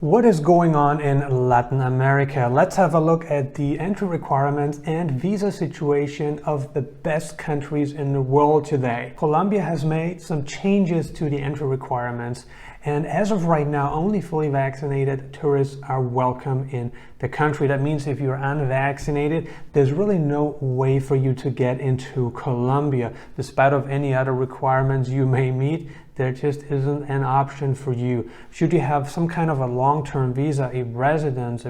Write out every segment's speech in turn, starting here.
What is going on in Latin America? Let's have a look at the entry requirements and visa situation of the best countries in the world today. Colombia has made some changes to the entry requirements, and as of right now, only fully vaccinated tourists are welcome in the country. That means if you're unvaccinated, there's really no way for you to get into Colombia. Despite of any other requirements you may meet, there just isn't an option for you. Should you have some kind of a long-term visa, a residence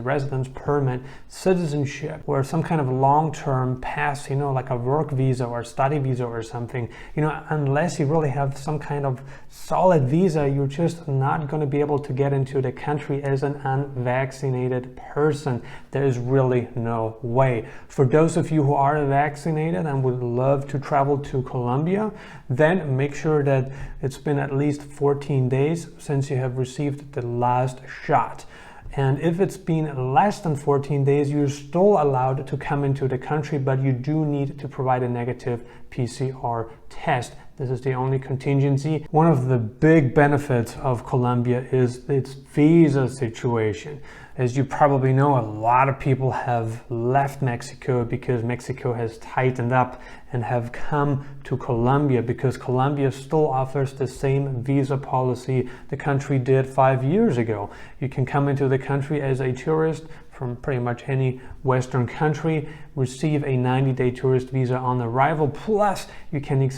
permit, citizenship, or some kind of long-term pass, like a work visa or study visa or something, unless you really have some kind of solid visa, you're just not going to be able to get into the country as an unvaccinated person. There is really no way. For those of you who are vaccinated and would love to travel to Colombia, then make sure that it's been at least 14 days since you have received the last shot. And if it's been less than 14 days, you're still allowed to come into the country, but you do need to provide a negative PCR test. This is the only contingency. One of the big benefits of Colombia is its visa situation. As you probably know, a lot of people have left Mexico because Mexico has tightened up and have come to Colombia because Colombia still offers the same visa policy the country did 5 years ago. You can come into the country as a tourist from pretty much any Western country, receive a 90-day tourist visa on arrival, plus you can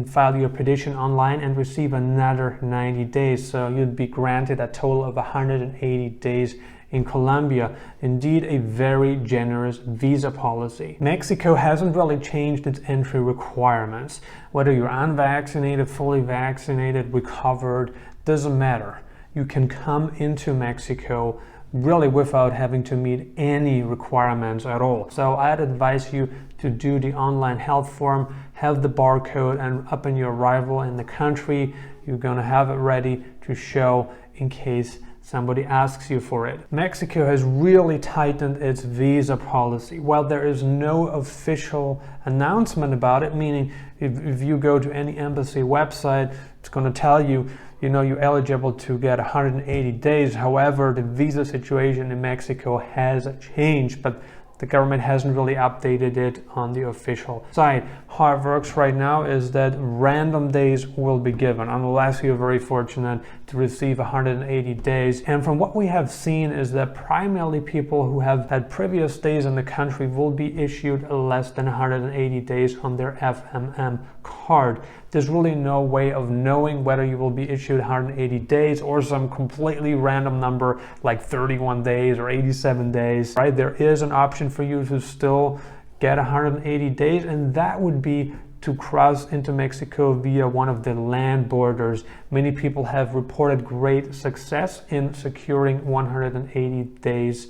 file your petition online and receive another 90 days. So you'd be granted a total of 180 days in Colombia. Indeed, a very generous visa policy. Mexico hasn't really changed its entry requirements. Whether you're unvaccinated, fully vaccinated, recovered, doesn't matter. You can come into Mexico really without having to meet any requirements at all. So I'd advise you to do the online health form, have the barcode, and upon your arrival in the country, you're gonna have it ready to show in case somebody asks you for it. Mexico has really tightened its visa policy. While there is no official announcement about it, meaning if you go to any embassy website, it's going to tell you, you're eligible to get 180 days. However, the visa situation in Mexico has changed, but the government hasn't really updated it on the official site. How it works right now is that random days will be given unless you're very fortunate to receive 180 days. And from what we have seen is that primarily people who have had previous stays in the country will be issued less than 180 days on their FMM card. There's really no way of knowing whether you will be issued 180 days or some completely random number like 31 days or 87 days, right? There is an option for you to still get 180 days, and that would be to cross into Mexico via one of the land borders. Many people have reported great success in securing 180 days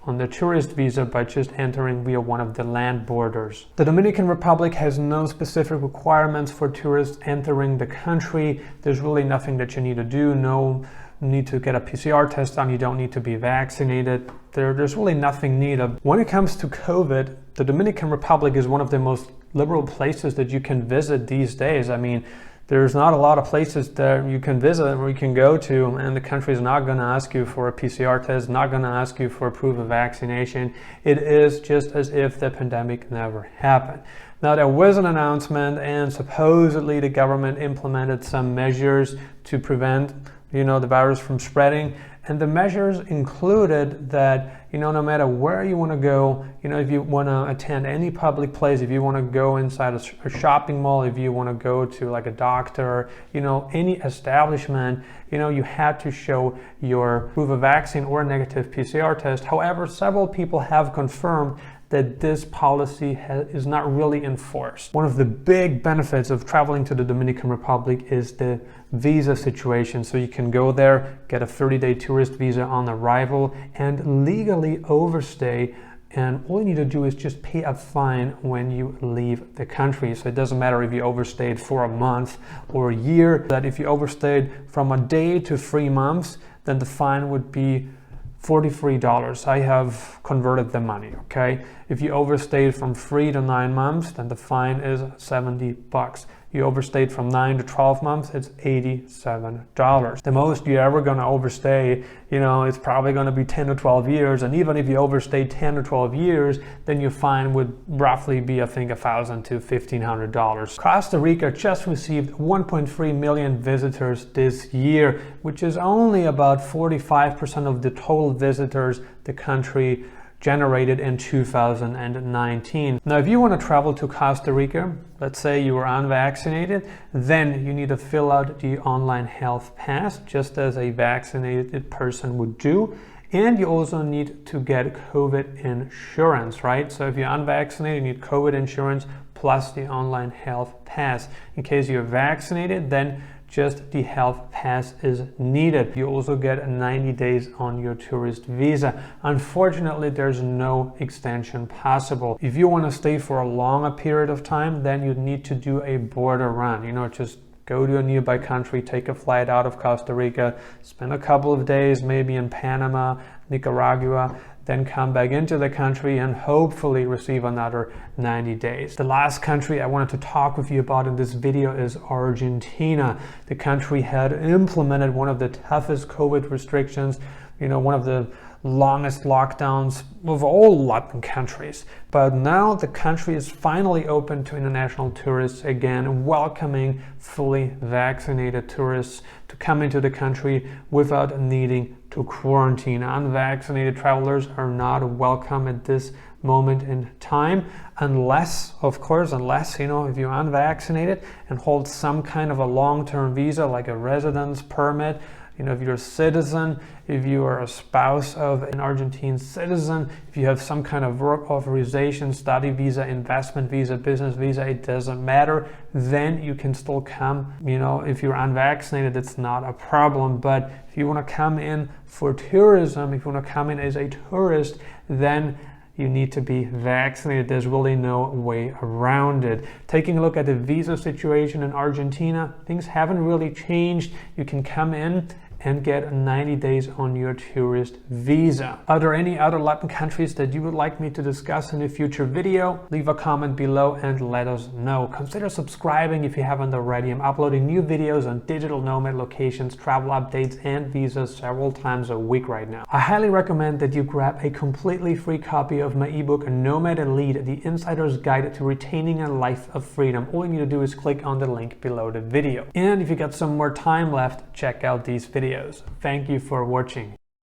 on the tourist visa by just entering via one of the land borders. The Dominican Republic has no specific requirements for tourists entering the country. There's really nothing that you need to do. No need to get a PCR test done. You don't need to be vaccinated. There's really nothing needed. When it comes to COVID, the Dominican Republic is one of the most liberal places that you can visit these days. I mean, there's not a lot of places that you can visit or you can go to, and the country is not going to ask you for a PCR test, not going to ask you for proof of vaccination. It is just as if the pandemic never happened. Now, there was an announcement, and supposedly the government implemented some measures to prevent the virus from spreading. And the measures included that, no matter where you want to go, if you want to attend any public place, if you want to go inside a shopping mall, if you want to go to like a doctor, any establishment, you had to show your proof of vaccine or a negative PCR test. However, several people have confirmed that this policy is not really enforced. One of the big benefits of traveling to the Dominican Republic is the visa situation. So you can go there, get a 30-day tourist visa on arrival, and legally overstay. And all you need to do is just pay a fine when you leave the country. So it doesn't matter if you overstayed for a month or a year. That if you overstayed from a day to 3 months, then the fine would be $43. I have converted the money, okay? If you overstayed from 3 to 9 months, then the fine is $70. You overstayed from 9 to 12 months, it's $87. The most you're ever going to overstay, it's probably going to be 10 to 12 years. And even if you overstay 10 to 12 years, then your fine would roughly be, I think, $1,000 to $1,500. Costa Rica just received 1.3 million visitors this year, which is only about 45% of the total visitors the country generated in 2019. Now, if you want to travel to Costa Rica, let's say you are unvaccinated, then you need to fill out the online health pass, just as a vaccinated person would do. And you also need to get COVID insurance, right? So if you're unvaccinated, you need COVID insurance plus the online health pass. In case you're vaccinated, then just the health pass is needed. You also get 90 days on your tourist visa. Unfortunately, there's no extension possible. If you want to stay for a longer period of time, then you need to do a border run. Just go to a nearby country, take a flight out of Costa Rica, spend a couple of days maybe in Panama, Nicaragua, then come back into the country and hopefully receive another 90 days. The last country I wanted to talk with you about in this video is Argentina. The country had implemented one of the toughest COVID restrictions, one of the longest lockdowns of all Latin countries. But now the country is finally open to international tourists again, welcoming fully vaccinated tourists to come into the country without needing to quarantine. Unvaccinated travelers are not welcome at this moment in time, unless if you're unvaccinated and hold some kind of a long-term visa, like a residence permit. If you're a citizen, if you are a spouse of an Argentine citizen, if you have some kind of work authorization, study visa, investment visa, business visa, it doesn't matter, then you can still come. If you're unvaccinated, it's not a problem. But if you want to come in for tourism, if you want to come in as a tourist, then you need to be vaccinated. There's really no way around it. Taking a look at the visa situation in Argentina, things haven't really changed. You can come in and get 90 days on your tourist visa. Are there any other Latin countries that you would like me to discuss in a future video? Leave a comment below and let us know. Consider subscribing if you haven't already. I'm uploading new videos on digital nomad locations, travel updates, and visas several times a week right now. I highly recommend that you grab a completely free copy of my ebook, Nomad and Lead, the Insider's Guide to Retaining a Life of Freedom. All you need to do is click on the link below the video. And if you got some more time left, check out these videos. Thank you for watching.